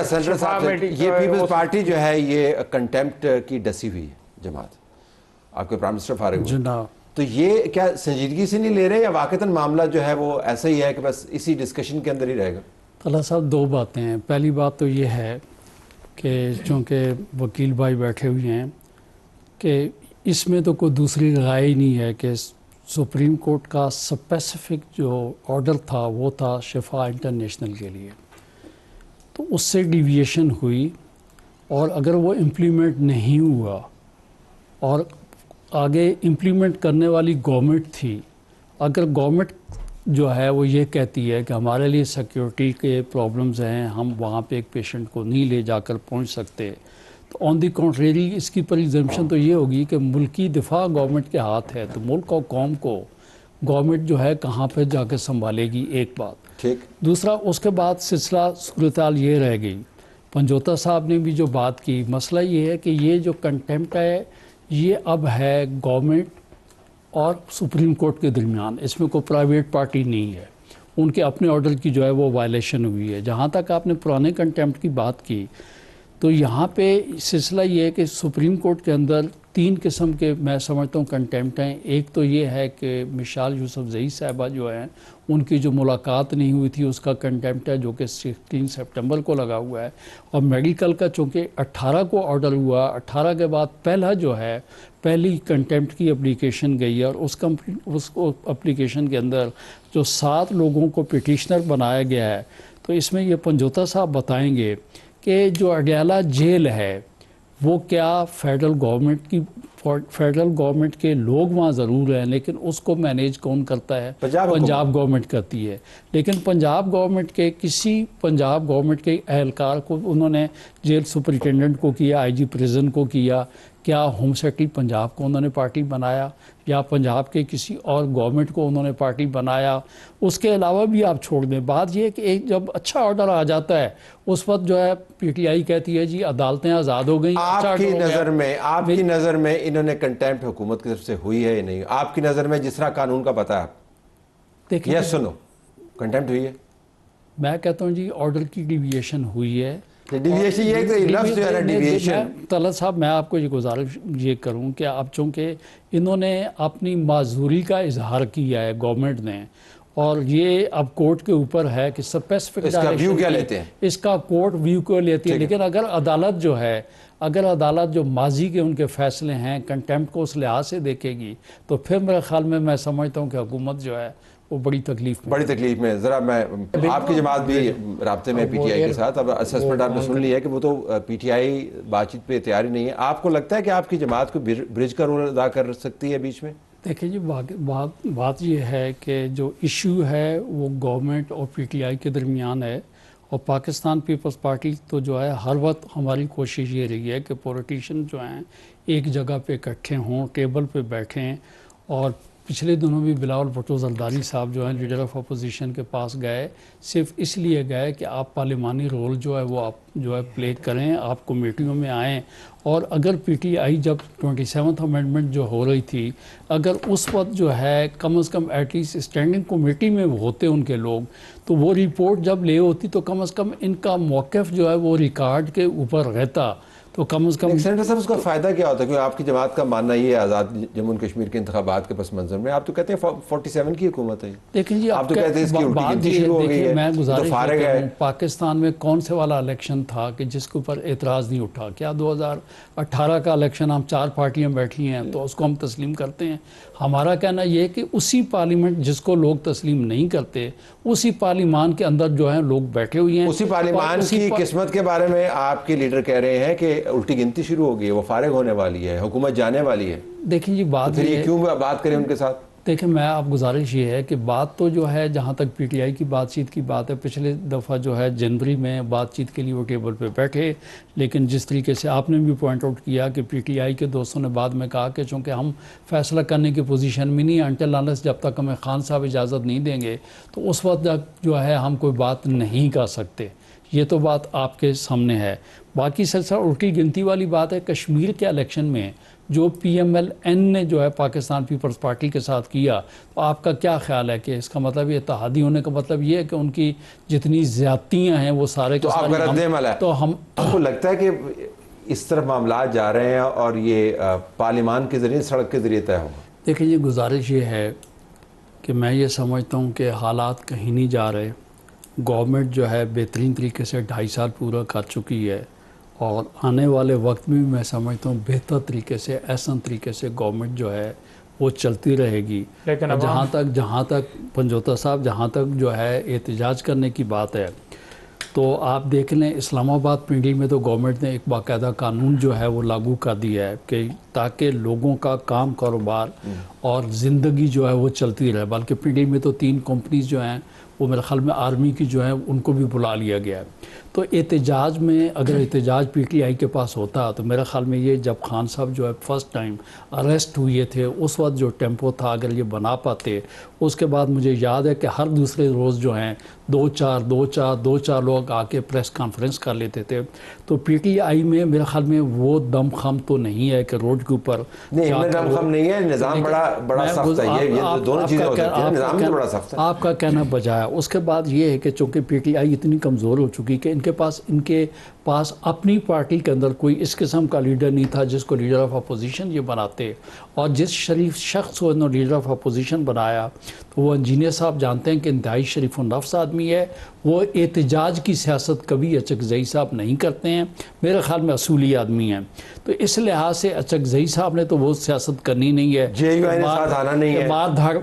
ذرا سینٹر صاحب یہ پیپلز پارٹی جو ہے یہ کنٹیمپٹ کی ڈسی ہوئی ہے جماعت، آپ کے پرائم منسٹر فارغ ہوئے جناب، تو یہ کیا سنجیدگی سے نہیں لے رہے یا واقعتاً معاملہ جو ہے وہ ایسا ہی ہے کہ بس اسی ڈسکشن کے اندر ہی رہے گا؟ طلعت صاحب دو باتیں ہیں. پہلی بات تو یہ ہے کہ چونکہ وکیل بھائی بیٹھے ہوئے ہیں کہ اس میں تو کوئی دوسری رائے ہی نہیں ہے کہ سپریم کورٹ کا سپیسیفک جو آرڈر تھا وہ تھا شفا انٹرنیشنل کے لیے، تو اس سے ڈیویشن ہوئی اور اگر وہ امپلیمنٹ نہیں ہوا اور آگے امپلیمنٹ کرنے والی گورنمنٹ تھی، اگر گورنمنٹ جو ہے وہ یہ کہتی ہے کہ ہمارے لیے سیکیورٹی کے پرابلمز ہیں، ہم وہاں پہ ایک پیشنٹ کو نہیں لے جا کر پہنچ سکتے، تو آن دی کنٹریری اس کی پریزمپشن تو یہ ہوگی کہ ملکی دفاع گورنمنٹ کے ہاتھ ہے، تو ملک اور قوم کو گورنمنٹ جو ہے کہاں پہ جا کے سنبھالے گی، ایک بات. ٹھیک. دوسرا اس کے بعد سلسلہ صورتحال یہ رہ گئی، پنجوتا صاحب نے بھی جو بات کی، مسئلہ یہ ہے کہ یہ جو کنٹیمپٹ ہے یہ اب ہے گورنمنٹ اور سپریم کورٹ کے درمیان، اس میں کوئی پرائیویٹ پارٹی نہیں ہے، ان کے اپنے آرڈر کی جو ہے وہ وائلیشن ہوئی ہے. جہاں تک آپ نے پرانے کنٹیمپٹ کی بات کی تو یہاں پہ سلسلہ یہ ہے کہ سپریم کورٹ کے اندر تین قسم کے میں سمجھتا ہوں کنٹیمپٹ ہیں. ایک تو یہ ہے کہ مشال یوسفزئی صاحبہ جو ہیں ان کی جو ملاقات نہیں ہوئی تھی اس کا کنٹیمپٹ ہے جو کہ 16 سپٹمبر کو لگا ہوا ہے، اور میڈیکل کا چونکہ 18 کو آرڈر ہوا، 18 کے بعد پہلا جو ہے پہلی کنٹیمپٹ کی اپلیکیشن گئی ہے، اور اس اپلیکیشن کے اندر جو 7 لوگوں کو پٹیشنر بنایا گیا ہے، تو اس میں یہ پنجوتا صاحب بتائیں گے کہ جو اڈیالہ جیل ہے وہ کیا فیڈرل گورنمنٹ کے لوگ وہاں ضرور ہیں لیکن اس کو مینیج کون کرتا ہے؟ پنجاب گورنمنٹ کرتی ہے. لیکن پنجاب گورنمنٹ کے اہلکار کو انہوں نے جیل سپرنٹینڈنٹ کو کیا، آئی جی پریزن کو کیا، کیا ہوم سیکرٹری پنجاب کو انہوں نے پارٹی بنایا یا پنجاب کے کسی اور گورنمنٹ کو انہوں نے پارٹی بنایا؟ اس کے علاوہ بھی آپ چھوڑ دیں. بات یہ ہے کہ ایک جب اچھا آرڈر آ جاتا ہے اس وقت جو ہے پی ٹی آئی کہتی ہے جی عدالتیں آزاد ہو گئیں. آپ کی نظر میں انہوں نے کنٹیمپٹ حکومت کی طرف سے ہوئی ہے یا نہیں؟ آپ کی نظر میں جس طرح قانون کا پتہ ہے یس سنو کنٹیمپٹ ہوئی ہے؟ میں کہتا ہوں جی آرڈر کی ڈیویشن ہوئی ہے. ڈیویشن یہ کہ لفظ جو ہے نا ڈیویشن. طلعت صاحب میں آپ کو یہ گزارش یہ کروں کہ اب چونکہ انہوں نے اپنی معذوری کا اظہار کیا ہے گورنمنٹ نے، اور یہ اب کورٹ کے اوپر ہے کہ سپیسیفک اس کا ویو کیا لیتے ہیں، اس کا کورٹ ویو کو لیتی ہے. لیکن اگر عدالت جو ہے جو ماضی کے ان کے فیصلے ہیں کنٹیمپٹ کو اس لحاظ سے دیکھے گی تو پھر میرے خیال میں سمجھتا ہوں کہ حکومت جو ہے وہ بڑی تکلیف میں ذرا میں آپ کی جماعت بھی رابطے میں پی ٹی آئی کے ساتھ، اب اسسمنٹ آپ نے سن لی ہے کہ وہ تو پی ٹی آئی بات چیت پہ تیاری نہیں ہے. آپ کو لگتا ہے کہ آپ کی جماعت کو برج کا رول ادا کر سکتی ہے بیچ میں؟ دیکھیں جی بات یہ ہے کہ جو ایشو ہے وہ گورنمنٹ اور پی ٹی آئی کے درمیان ہے، اور پاکستان پیپلز پارٹی تو جو ہے ہر وقت ہماری کوشش یہ رہی ہے کہ پولیٹیشین جو ہیں ایک جگہ پہ اکٹھے ہوں، ٹیبل پہ بیٹھیں. اور پچھلے دنوں بھی بلاول بھٹو زرداری صاحب جو ہیں لیڈر آف اپوزیشن کے پاس گئے، صرف اس لیے گئے کہ آپ پارلیمانی رول جو ہے وہ آپ جو ہے پلے کریں، آپ کمیٹیوں میں آئیں. اور اگر پی ٹی آئی جب 27 امینڈمنٹ جو ہو رہی تھی، اگر اس وقت جو ہے کم از کم ایٹ لیسٹ اسٹینڈنگ کمیٹی میں ہوتے ان کے لوگ، تو وہ رپورٹ جب لے ہوتی تو کم از کم ان کا موقف جو ہے وہ ریکارڈ کے اوپر رہتا. تو کم از کم سینیٹر صاحب اس کا فائدہ کیا ہوتا ہے؟ کیونکہ آپ کی جماعت کا ماننا یہ ہے آزاد جموں کشمیر کے انتخابات کے پس منظر میں آپ تو کہتے ہیں 47 کی حکومت ہے. دیکھیں جی آپ تو کہتے ہیں اس کی الٹی گنتی شروع ہو گئی ہے، میں گزارش فارغ ہے. پاکستان میں کون سے والا الیکشن تھا کہ جس کے اوپر اعتراض نہیں اٹھا؟ کیا 2018 کا الیکشن ہم 4 پارٹیاں بیٹھی ہیں تو اس کو ہم تسلیم کرتے ہیں؟ ہمارا کہنا یہ ہے کہ اسی پارلیمنٹ جس کو لوگ تسلیم نہیں کرتے اسی پارلیمان کے اندر جو ہیں لوگ بیٹھے ہوئے ہیں. اسی پارلیمان کی قسمت کے بارے میں آپ کے لیڈر کہہ رہے ہیں کہ الٹی گنتی شروع ہو گئی ہے، وہ فارغ ہونے والی ہے، حکومت جانے والی ہے. دیکھیں جی بات پھر یہ کیوں بات کریں ان کے ساتھ؟ دیکھیں میں آپ گزارش یہ ہے کہ بات تو جو ہے جہاں تک پی ٹی آئی کی بات چیت کی بات ہے، پچھلے دفعہ جو ہے جنوری میں بات چیت کے لیے وہ ٹیبل پہ بیٹھے، لیکن جس طریقے سے آپ نے بھی پوائنٹ آؤٹ کیا کہ پی ٹی آئی کے دوستوں نے بعد میں کہا کہ چونکہ ہم فیصلہ کرنے کی پوزیشن میں نہیں، انٹل انلیس جب تک ہمیں خان صاحب اجازت نہیں دیں گے تو اس وقت تک جو ہے ہم کوئی بات نہیں کر سکتے. یہ تو بات آپ کے سامنے ہے. باقی سلسلہ الٹی گنتی والی بات ہے. کشمیر کے الیکشن میں جو PMLN نے جو ہے پاکستان پیپلز پارٹی کے ساتھ کیا، تو آپ کا کیا خیال ہے کہ اس کا مطلب یہ اتحادی ہونے کا مطلب یہ ہے کہ ان کی جتنی زیادتیاں ہیں وہ سارے تو آپ کا رد عمل ہے؟ تو ہم آپ کو لگتا ہے کہ اس طرف معاملات جا رہے ہیں اور یہ پارلیمان کے ذریعے، سڑک کے ذریعے طے ہوگا؟ دیکھیں یہ گزارش یہ ہے کہ میں یہ سمجھتا ہوں کہ حالات کہیں نہیں جا رہے. گورنمنٹ جو ہے بہترین طریقے سے 2.5 سال پورا کر چکی ہے، اور آنے والے وقت میں بھی میں سمجھتا ہوں بہتر طریقے سے، احسن طریقے سے گورنمنٹ جو ہے وہ چلتی رہے گی. لیکن جہاں تک پنجوتا صاحب، جہاں تک جو ہے احتجاج کرنے کی بات ہے، تو آپ دیکھ لیں اسلام آباد پنڈی میں تو گورنمنٹ نے ایک باقاعدہ قانون جو ہے وہ لاگو کر دیا ہے کہ تاکہ لوگوں کا کام کاروبار اور زندگی جو ہے وہ چلتی رہے. بلکہ پنڈی میں تو 3 کمپنیز جو ہیں وہ میرے خیال میں آرمی کی جو ہیں ان کو بھی بلا لیا گیا ہے. تو احتجاج میں اگر احتجاج PTI کے پاس ہوتا تو میرے خیال میں یہ جب خان صاحب جو ہے فرسٹ ٹائم اریسٹ ہوئے تھے اس وقت جو ٹیمپو تھا اگر یہ بنا پاتے، اس کے بعد مجھے یاد ہے کہ ہر دوسرے روز جو ہیں 2-4 لوگ آ کے پریس کانفرنس کر لیتے تھے. تو PTI میں میرے خیال میں وہ دم خم تو نہیں ہے کہ روڈ کے اوپر نہیں، دم خم نہیں ہے، نظام بڑا سخت ہے. یہ دونوں چیزیں ہو سکتی ہیں، نظام تو بڑا سخت ہے. آپ کا کہنا بجایا. اس کے بعد یہ ہے کہ چونکہ PTI اتنی کمزور ہو چکی کہ ان کے پاس اپنی پارٹی کے اندر کوئی اس قسم کا لیڈر نہیں تھا جس کو لیڈر آف اپوزیشن یہ بناتے. اور جس شریف شخص کو انہوں نے لیڈر آف اپوزیشن بنایا تو وہ انجینئر صاحب جانتے ہیں کہ انتہائی شریف النفس آدمی ہے. وہ احتجاج کی سیاست کبھی اچکزئی صاحب نہیں کرتے ہیں، میرے خیال میں اصولی آدمی ہیں. تو اس لحاظ سے اچکزئی صاحب نے تو وہ سیاست کرنی نہیں ہے، JUI نے ساتھ آنا نہیں ہے.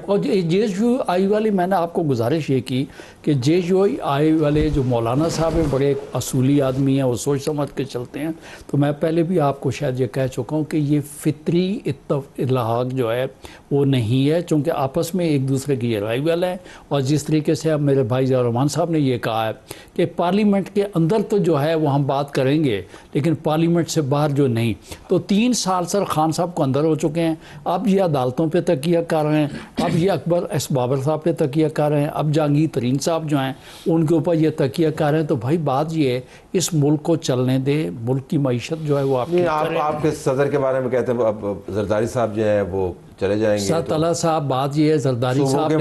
اور JUI والے میں نے آپ کو گزارش یہ کی کہ JUI والے جو مولانا صاحب ہیں بڑے اصولی آدمی ہیں، وہ سوچ سمجھ کے چلتے ہیں. تو میں پہلے بھی آپ کو شاید یہ کہہ چکا ہوں کہ یہ فطری الحاق جو ہے وہ نہیں ہے، چونکہ آپس میں ایک دوسرے کی رائیول ہیں. اور جس طریقے سے اب میرے بھائی ضیاء الرحمان صاحب نے یہ کہا ہے کہ پارلیمنٹ کے اندر تو جو ہے وہ ہم بات کریں گے لیکن پارلیمنٹ سے باہر جو نہیں. تو 3 سال سر خان صاحب کو اندر ہو چکے ہیں، اب یہ عدالتوں پہ تکیہ کر رہے ہیں، اب یہ اکبر ایس بابر صاحب پہ تکیہ کر رہے ہیں، اب جہانگیر ترین صاحب جو ہیں ان کے اوپر یہ تکیہ کر رہے ہیں. تو بھائی بات یہ ہے اس ملک کو چلنے دے، ملک کی معیشت جو ہے وہ آپ کے صدر کے بارے میں کہتے ہیں اب زرداری صاحب جو ہیں وہ چلے جائیں گے. سات اللہ صاحب بات یہ ہے زرداری صاحب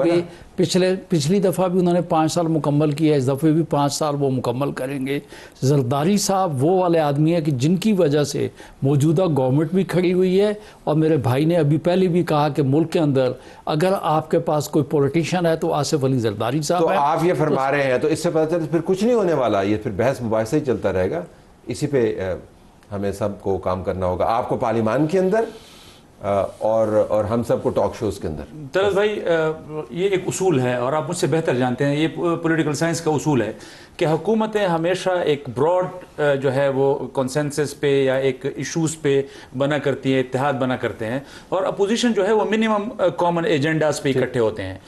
نے پچھلی دفعہ بھی انہوں نے 5 سال مکمل کیا، اس دفعہ بھی 5 سال وہ مکمل کریں گے. زرداری صاحب وہ والے آدمی ہیں کہ جن کی وجہ سے موجودہ گورنمنٹ بھی کھڑی ہوئی ہے. اور میرے بھائی نے ابھی پہلے بھی کہا کہ ملک کے اندر اگر آپ کے پاس کوئی پولیٹیشین ہے تو آصف علی زرداری صاحب ہے. تو آپ یہ فرما رہے ہیں تو اس سے پتہ چلتا پھر کچھ نہیں ہونے والا، یہ پھر بحث مباحثہ ہی چلتا رہے گا. اسی پہ ہمیں سب کو کام کرنا ہوگا، آپ کو پارلیمان کے اندر اور ہم سب کو ٹاک شوز کے اندر. طلعت بھائی یہ ایک اصول ہے اور آپ مجھ سے بہتر جانتے ہیں، یہ پولیٹیکل سائنس کا اصول ہے کہ حکومتیں ہمیشہ ایک براڈ جو ہے وہ کنسنسس پہ یا ایک ایشوز پہ بنا کرتی ہیں، اتحاد بنا کرتے ہیں، اور اپوزیشن جو ہے وہ منیمم کامن ایجنڈاز پہ اکٹھے ہوتے ہیں.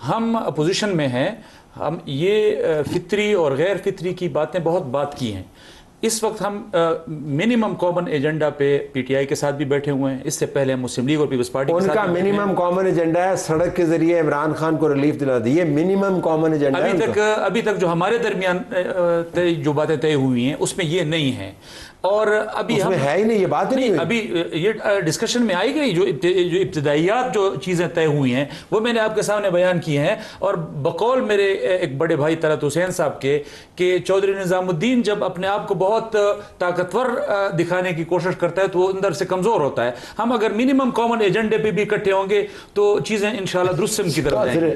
ہم اپوزیشن میں ہیں، ہم یہ فطری اور غیر فطری کی باتیں بہت بات کی ہیں. اس وقت ہم منیمم کامن ایجنڈا پہ PTI کے ساتھ بھی بیٹھے ہوئے ہیں. اس سے پہلے ہم مسلم لیگ اور پیپلز پارٹی ان کا منیمم کامن ایجنڈا ہے سڑک کے ذریعے عمران خان کو ریلیف دلا دی. یہ منیمم کامن ایجنڈا ہے. ابھی تک جو ہمارے درمیان جو باتیں طے ہوئی ہیں اس میں یہ نہیں ہے. اور ابھی اس میں ہے ہی نہیں، یہ بات نہیں. ابھی یہ ڈسکشن میں آئی گئی جو ابتدائیات جو چیزیں طے ہوئی ہیں وہ میں نے آپ کے سامنے بیان کی ہیں. اور بقول میرے ایک بڑے بھائی طلعت حسین صاحب کے کہ چودھری نظام الدین جب اپنے آپ کو بہت طاقتور دکھانے کی کوشش کرتا ہے تو وہ اندر سے کمزور ہوتا ہے. ہم اگر منیمم کامن ایجنڈے پہ بھی اکٹھے ہوں گے تو چیزیں انشاءاللہ درست سمت کی طرف جائیں گے.